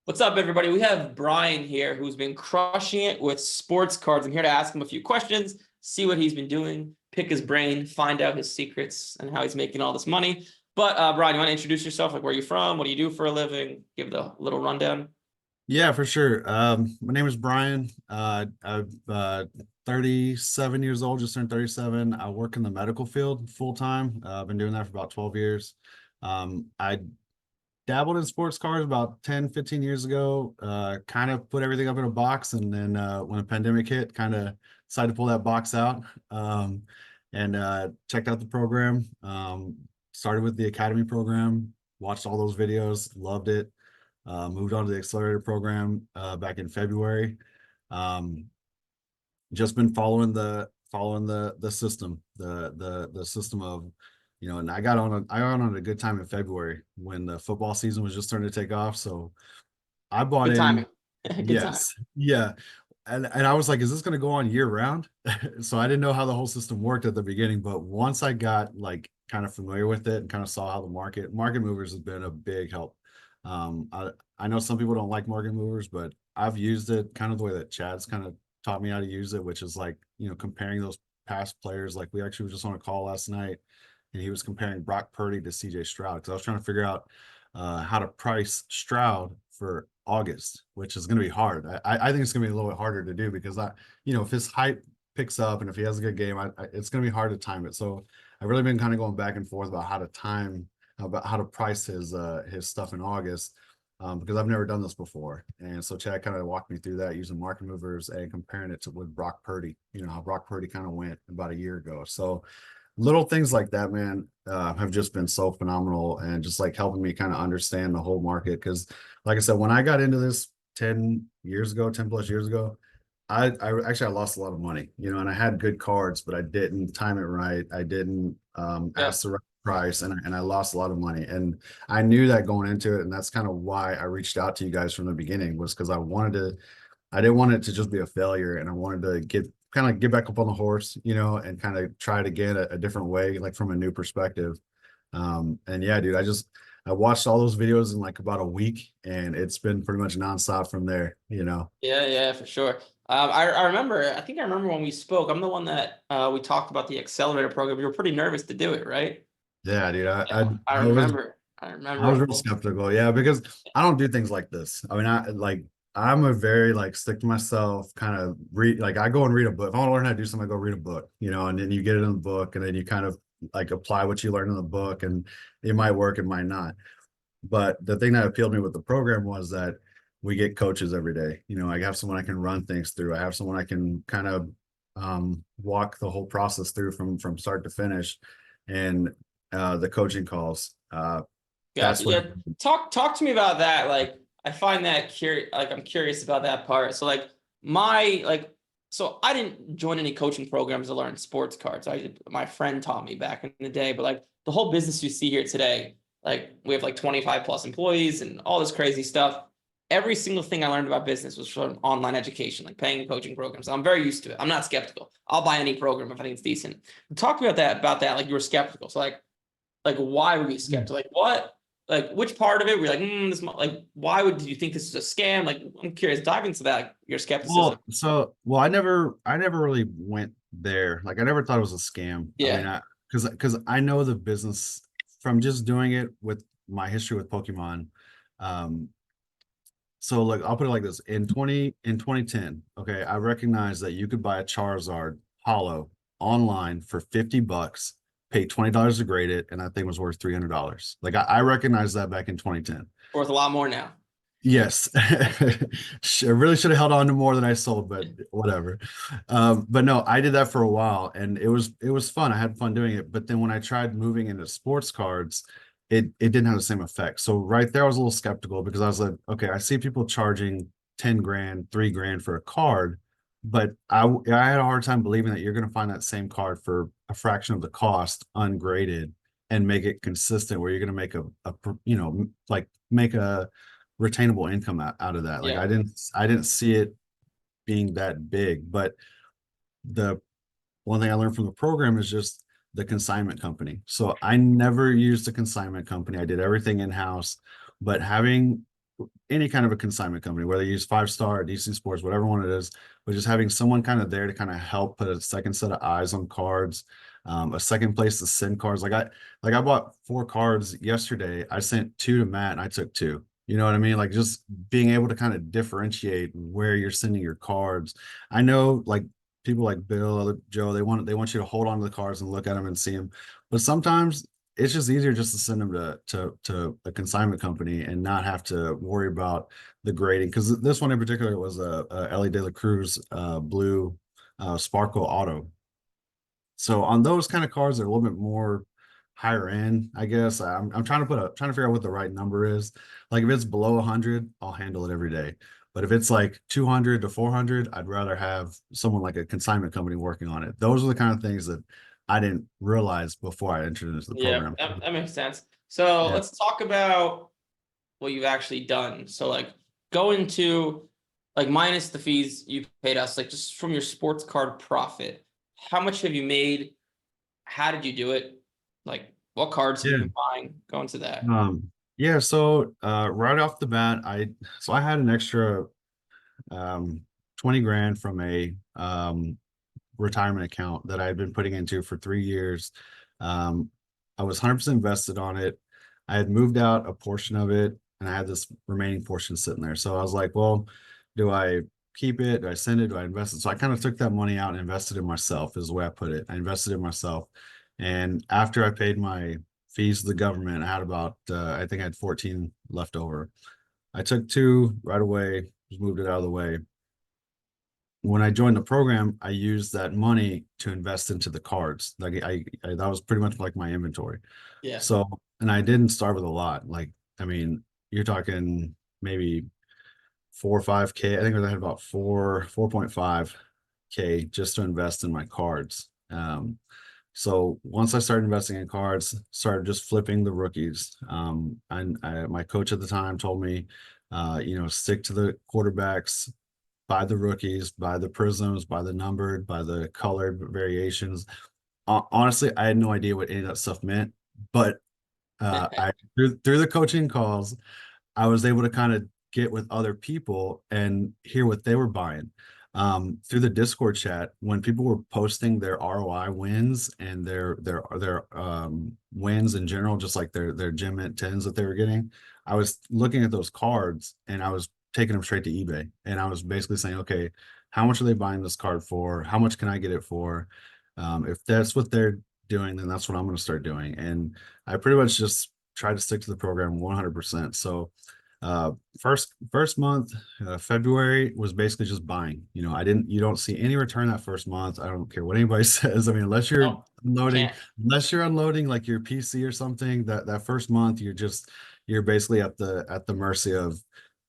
What's up, everybody? We have Brian here who's been crushing it with sports cards. I'm here to ask him a few questions, see what he's been doing, pick his brain, find out his secrets and how he's making all this money. But Brian, you want to introduce yourself? Like, where are you from? What do you do for a living? Give the little rundown. Yeah, for sure. My name is Brian. I'm 37 years old, just turned 37. I work in the medical field full time. I've been doing that for about 12 years. I dabbled in sports cars about 10, 15 years ago, kind of put everything up in a box. And then when a pandemic hit, kind of decided to pull that box out and checked out the program. Started with the academy program, watched all those videos, loved it. Moved on to the accelerator program back in February. Um, just been following the system, the system of, and I got on at a good time in February when the football season was just starting to take off. So I bought Good in. timing. Good timing. Yes, yeah. And I was like, is this going to go on year round? So I didn't know how the whole system worked at the beginning, but once I got like kind of familiar with it and kind of saw how the market movers has been a big help. I know some people don't like market movers, but I've used it kind of the way that Chad's kind of taught me how to use it, which is like, comparing those past players. Like we actually were just on a call last night and he was comparing Brock Purdy to CJ Stroud because I was trying to figure out how to price Stroud for August, which is going to be hard. I think it's going to be a little bit harder to do because if his hype picks up and if he has a good game, it's going to be hard to time it. So I've really been kind of going back and forth about how to price his stuff in August because I've never done this before. And so Chad kind of walked me through that using market movers and comparing it to with Brock Purdy, how Brock Purdy kind of went about a year ago. So little things like that, man, have just been so phenomenal and just like helping me kind of understand the whole market. Because like I said, when I got into this 10 plus years ago, I lost a lot of money, and I had good cards, but I didn't time it right. I didn't Yeah. ask the right price and I lost a lot of money. And I knew that going into it. And that's kind of why I reached out to you guys from the beginning was because I didn't want it to just be a failure. And I wanted to get back up on the horse, and kind of try it again a different way, like from a new perspective. And yeah, dude, I watched all those videos in like about a week and it's been pretty much nonstop from there. Yeah, for sure. I remember, I think I remember when we spoke. I'm the one that we talked about the accelerator program. You were pretty nervous to do it, right? Yeah, dude, Yeah, I I was remember. I I was remember. real skeptical. Yeah, because I don't do things like this. I mean, I'm a very like stick to myself kind of read. Like I go and read a book. If I want to learn how to do something, I go read a book. And then you get it in the book, and then you kind of like apply what you learn in the book, and it might work, it might not. But the thing that appealed to me with the program was that we get coaches every day. I have someone I can run things through. I have someone I can kind of walk the whole process through from start to finish, and the coaching calls. Gotcha. That's what. Yeah. Talk to me about that. Like, I find that curious. Like, I'm curious about that part. So, like, so I didn't join any coaching programs to learn sports cards. My friend taught me back in the day. But like the whole business you see here today, like we have like 25 plus employees and all this crazy stuff. Every single thing I learned about business was from online education, like paying coaching programs. I'm very used to it. I'm not skeptical. I'll buy any program if I think it's decent. Talk about that. Like you were skeptical. So like why were you skeptical? Like what? Like which part of it were you like, why would you think this is a scam? Like I'm curious, dive into that, like, your skepticism. Well, I never really went there. Like I never thought it was a scam. I mean, Yeah. because I know the business from just doing it with my history with Pokemon. Um, so like I'll put it like this. In 2010, okay, I recognized that you could buy a Charizard Hollow online for $50, pay $20 to grade it, and that thing was worth $300. Like I recognized that back in 2010. Worth a lot more now. Yes. I really should have held on to more than I sold, but whatever. But no, I did that for a while and it was fun. I had fun doing it. But then when I tried moving into sports cards, it didn't have the same effect. So right there, I was a little skeptical because I was like, okay, I see people charging 10 grand, 3 grand for a card, but I had a hard time believing that you're going to find that same card for a fraction of the cost ungraded and make it consistent where you're going to make like make a retainable income out of that. Like Yeah. I didn't see it being that big. But the one thing I learned from the program is just the consignment company. So I never used a consignment company. I did everything in-house, but having any kind of a consignment company, whether you use Five Star, DC Sports, whatever one it is, but just having someone kind of there to kind of help put a second set of eyes on cards, a second place to send cards. Like I bought 4 cards yesterday. I sent 2 to Matt and I took 2. You know what I mean? Like just being able to kind of differentiate where you're sending your cards. I know like people like Bill, other Joe, they want you to hold on to the cards and look at them and see them. But sometimes it's just easier just to send them to a consignment company and not have to worry about the grading. Because this one in particular was a Ellie De La Cruz blue Sparkle Auto. So on those kind of cards, they're a little bit more higher end, I guess. I'm trying to figure out what the right number is. Like if it's below 100, I'll handle it every day. But if it's like 200 to 400, I'd rather have someone like a consignment company working on it. Those are the kind of things that I didn't realize before I entered into the Yeah, program. that makes sense. So Yeah. let's talk about what you've actually done. So like go into like minus the fees you paid us, like just from your sports card profit, how much have you made? How did you do it? Like what cards have you Yeah. been buying? Go into that. Yeah, so right off the bat, I had an extra 20 grand from a retirement account that I had been putting into for 3 years. I was 100% invested on it. I had moved out a portion of it and I had this remaining portion sitting there. So I was like, well, do I keep it? Do I send it? Do I invest it? So I kind of took that money out and invested in myself, is the way I put it. I invested in myself. And after I paid my fees to the government, I had about, I think I had 14 left over. I took 2 right away, just moved it out of the way. When I joined the program, I used that money to invest into the cards. Like that was pretty much like my inventory. Yeah. So, and I didn't start with a lot. Like, I mean, you're talking maybe 4 or 5K. I think I had about 4.5K just to invest in my cards. So once I started investing in cards, started just flipping the rookies. And my coach at the time told me, stick to the quarterbacks, buy the rookies, buy the prisms, buy the numbered, buy the colored variations. Honestly, I had no idea what any of that stuff meant, but I through the coaching calls, I was able to kind of get with other people and hear what they were buying. Through the Discord chat, when people were posting their ROI wins and their wins in general, just like their gem mint 10s that they were getting, I was looking at those cards and I was taking them straight to eBay. And I was basically saying, okay, how much are they buying this card for? How much can I get it for? If that's what they're doing, then that's what I'm going to start doing. And I pretty much just try to stick to the program 100%. So first month, February was basically just buying. You don't see any return that first month. I don't care what anybody says. I mean, No, can't. unless you're unloading like your PC or something, that first month you're basically at the mercy of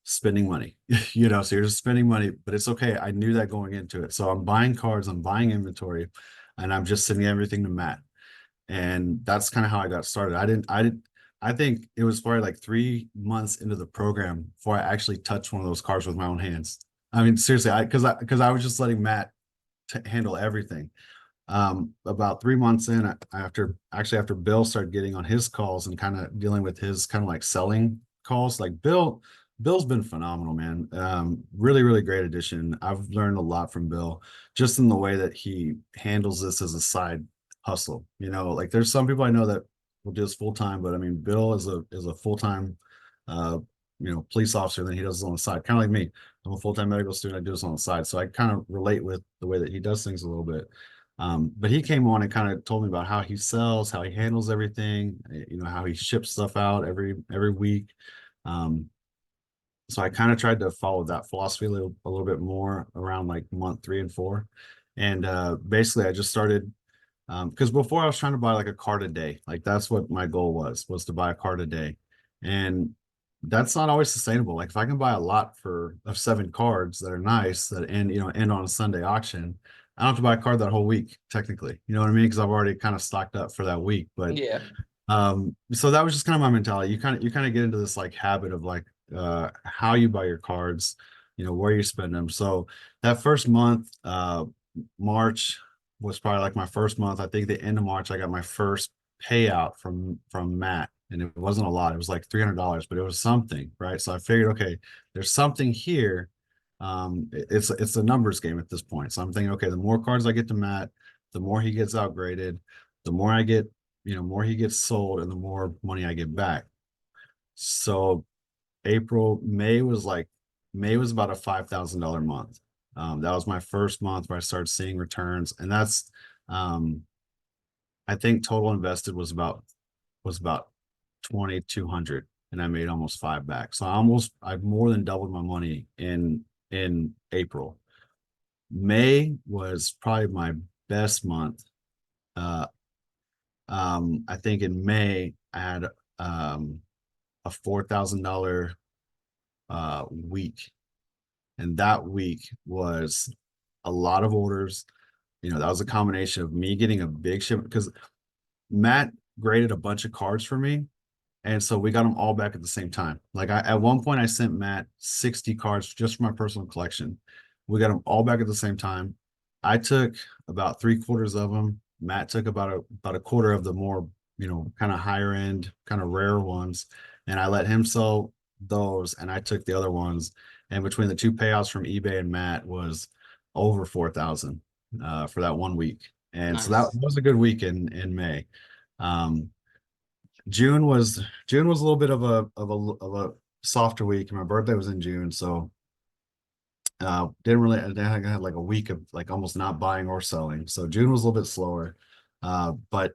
spending money. So you're just spending money, but it's okay. I knew that going into it. So I'm buying cards, I'm buying inventory, and I'm just sending everything to Matt. And that's kind of how I got started. I think it was probably like 3 months into the program before I actually touched one of those cars with my own hands. I mean, seriously, because I was just letting Matt handle everything. About 3 months in, after Bill started getting on his calls and kind of dealing with his kind of like selling calls, like Bill's been phenomenal, man. Really, really great addition. I've learned a lot from Bill, just in the way that he handles this as a side hustle. Like there's some people I know that will do this full time, but I mean, Bill is a full time, uh, police officer. Then he does it on the side, kind of like me. I'm a full time medical student. I do this on the side, so I kind of relate with the way that he does things a little bit. But he came on and kind of told me about how he sells, how he handles everything, how he ships stuff out every week. So I kind of tried to follow that philosophy a little bit more around like month 3 and 4. And basically I just started because before I was trying to buy like a card a day. Like that's what my goal was to buy a card a day. And that's not always sustainable. Like if I can buy a lot of 7 cards that are nice that end on a Sunday auction, I don't have to buy a card that whole week, technically. You know what I mean? Because I've already kind of stocked up for that week. But Yeah. so that was just kind of my mentality. You kind of get into this like habit of like how you buy your cards, where you spend them. So that first month, March was probably like my first month. I think the end of March I got my first payout from Matt. and it wasn't a lot. It was like $300, but it was something, right? So I figured, okay, there's something here. It's a numbers game at this point. So I'm thinking, okay, the more cards I get to Matt, the more he gets outgraded, the more I get, more he gets sold, and the more money I get back. So May was about a $5,000 month. That was my first month where I started seeing returns, and that's um, I think total invested was about 2,200, and I made almost five back. So I more than doubled my money in April. May was probably my best month. Uh, I think in May I had a $4,000 week, and that week was a lot of orders. That was a combination of me getting a big shipment because Matt graded a bunch of cards for me, and so we got them all back at the same time. Like at one point I sent Matt 60 cards just for my personal collection. We got them all back at the same time. I took about three-quarters of them. Matt took about a quarter of the more, kind of higher end, kind of rare ones, and I let him sell those, and I took the other ones. And between the two payouts from eBay and Matt was over 4,000 for that one week. And so that Nice. was a good week in May. Um, June was a little bit of a softer week. My birthday was in June, so didn't really. I had like a week of like almost not buying or selling. So June was a little bit slower. But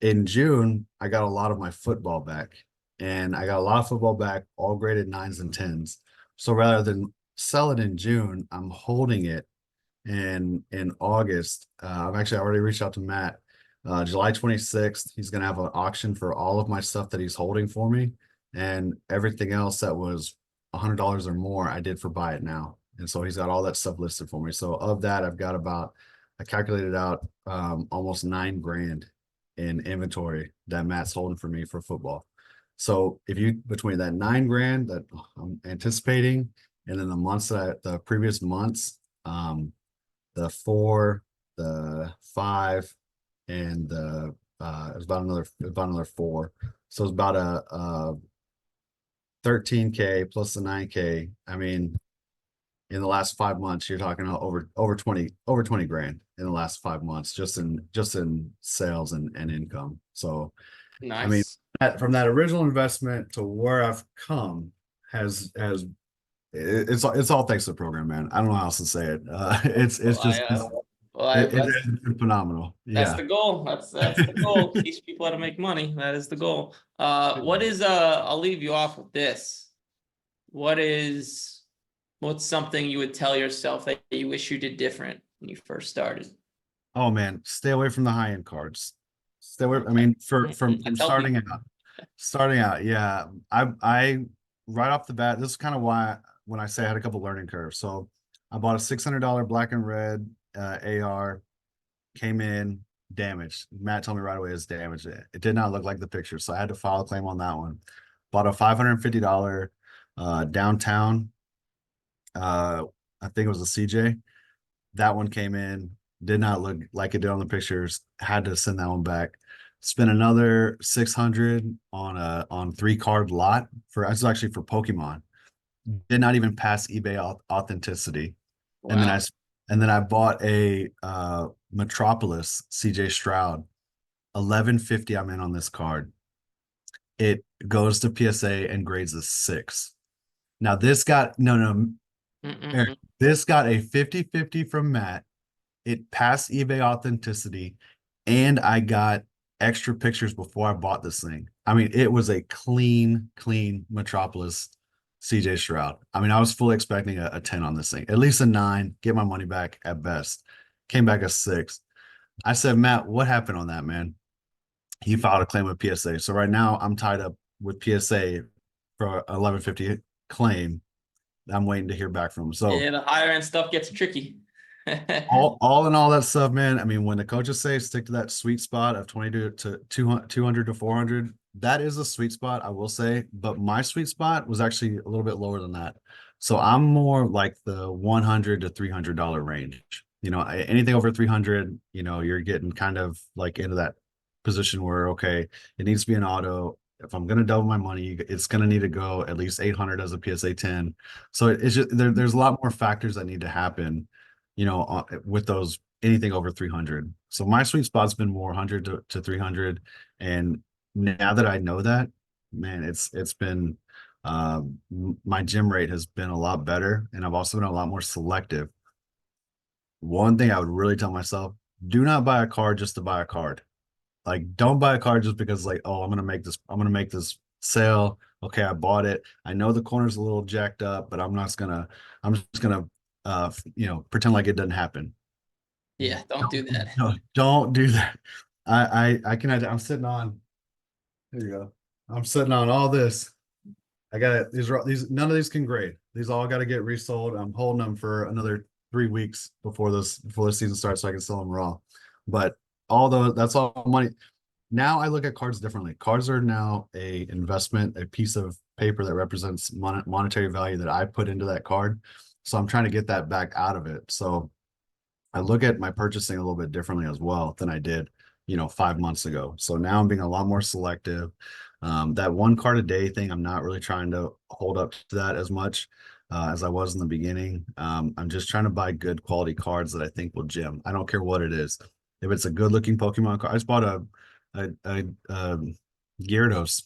in June, I got a lot of my football back, and I got a lot of football back, all graded nines and tens. So rather than sell it in June, I'm holding it in August. I've actually already reached out to Matt. July 26th, he's gonna have an auction for all of my stuff that he's holding for me, and everything else that was $100 or more, I did for buy it now. And so he's got all that stuff listed for me. So of that, I calculated out almost 9 grand in inventory that Matt's holding for me for football. So if you between that 9 grand that I'm anticipating, and then the previous months, the 4, the 5, and it was about another 4. So it's about a 13K plus the 9K. I mean, in the last 5 months, you're talking over 20 grand in the last 5 months just in sales and income. So I mean, Nice. from that original investment to where I've come has it's all thanks to the program, man. I don't know how else to say it. It's Well, just it that's has been phenomenal. that's Yeah. the goal. That's the goal. Teach people how to make money. That is the goal. What is I'll leave you off with this. What is what's something you would tell yourself that you wish you did different when you first started? Oh man, stay away from the high end cards. Stay away. I mean, from I tell starting people. out, starting out, yeah. I right off the bat, this is kind of why when I say I had a couple learning curves. So I bought a $600 black and red AR, came in damaged. Matt told me right away it's damaged. It did not look like the picture, so I had to file a claim on that one. Bought a $550 downtown. I think it was a CJ. That one came in, did not look like it did on the pictures. Had to send that one back. Spent another 600 on 3 card lot for it's actually for Pokemon. Did not even pass eBay authenticity. And then Wow. I bought a Metropolis CJ Stroud 1150. I'm in on this card. It goes to PSA and grades a 6. Now this got no, Eric, Mm-mm-mm. this got a 50-50 from Matt. It passed eBay authenticity, and I got extra pictures before I bought this thing. I mean, it was a clean Metropolis CJ Stroud. I mean, I was fully expecting a 10 on this thing, at least a 9, get my money back at best. Came back a 6. I said, Matt, what happened on that, man? He filed a claim with PSA. So right now I'm tied up with PSA for 1150 claim. I'm waiting to hear back from him. So Yeah, the higher end stuff gets tricky. all in all that stuff, man. I mean, when the coaches say stick to that sweet spot of 20 to 200 to 400, that is a sweet spot, I will say. But my sweet spot was actually a little bit lower than that. So I'm more like the 100 to $300 range. Anything over 300, you're getting kind of like into that position where, okay, it needs to be an auto. If I'm gonna double my money, it's gonna need to go at least 800 as a PSA 10. So it's just there's a lot more factors that need to happen, with those anything over 300. So my sweet spot's been more 100 to 300, and now that I know that, man, it's been my gym rate has been a lot better, and I've also been a lot more selective. One thing I would really tell myself, do not buy a card just to buy a card. Like, don't buy a card just because, like, oh, I'm gonna make this sale. Okay, I bought it. I know the corner's a little jacked up, but I'm just gonna pretend like it doesn't happen. Yeah, don't do that. Don't do that. I'm sitting on, here you go. I'm sitting on all this. I got these, none of these can grade. These all got to get resold. I'm holding them for another 3 weeks before the season starts so I can sell them raw. But although that's all money. Now I look at cards differently. Cards are now a investment, a piece of paper that represents monetary value that I put into that card. So I'm trying to get that back out of it. So I look at my purchasing a little bit differently as well than I did, 5 months ago. So now I'm being a lot more selective. That one card a day thing, I'm not really trying to hold up to that as much as I was in the beginning. I'm just trying to buy good quality cards that I think will gem. I don't care what it is. If it's a good looking Pokemon card, I just bought a Gyarados.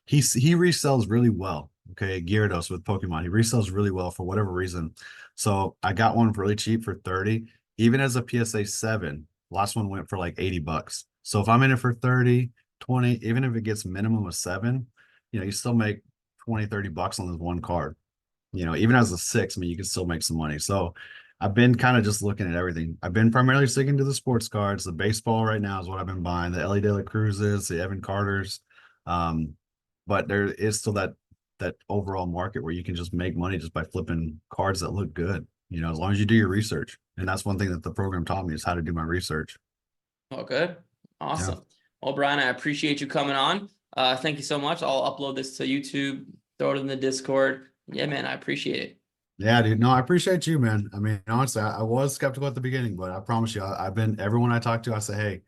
He resells really well. Okay, Gyarados with Pokemon, he resells really well for whatever reason. So I got one really cheap for 30. Even as a PSA 7, last one went for like 80 bucks. So if I'm in it for 30, 20, even if it gets minimum of 7, you still make 20, 30 bucks on this one card. Even as a 6, I mean, you can still make some money. So I've been kind of just looking at everything. I've been primarily sticking to the sports cards. The baseball right now is what I've been buying. The Ellie De La Cruzes, the Evan Carters. But there is still that overall market where you can just make money just by flipping cards that look good, as long as you do your research. And that's one thing that the program taught me, is how to do my research. Oh, good. Yeah. Awesome. Well, Brian, I appreciate you coming on. Thank you so much. I'll upload this to YouTube, throw it in the Discord. Yeah, man, I appreciate it. Yeah, dude. No, I appreciate you, man. I mean, honestly, I was skeptical at the beginning, but I promise you, I've been everyone I talk to, I say, hey,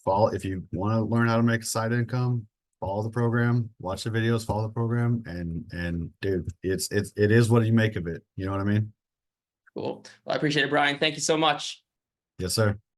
follow if you want to learn how to make side income, follow the program, watch the videos, follow the program, and dude, it is what you make of it. You know what I mean? Cool. Well, I appreciate it, Brian. Thank you so much. Yes, sir.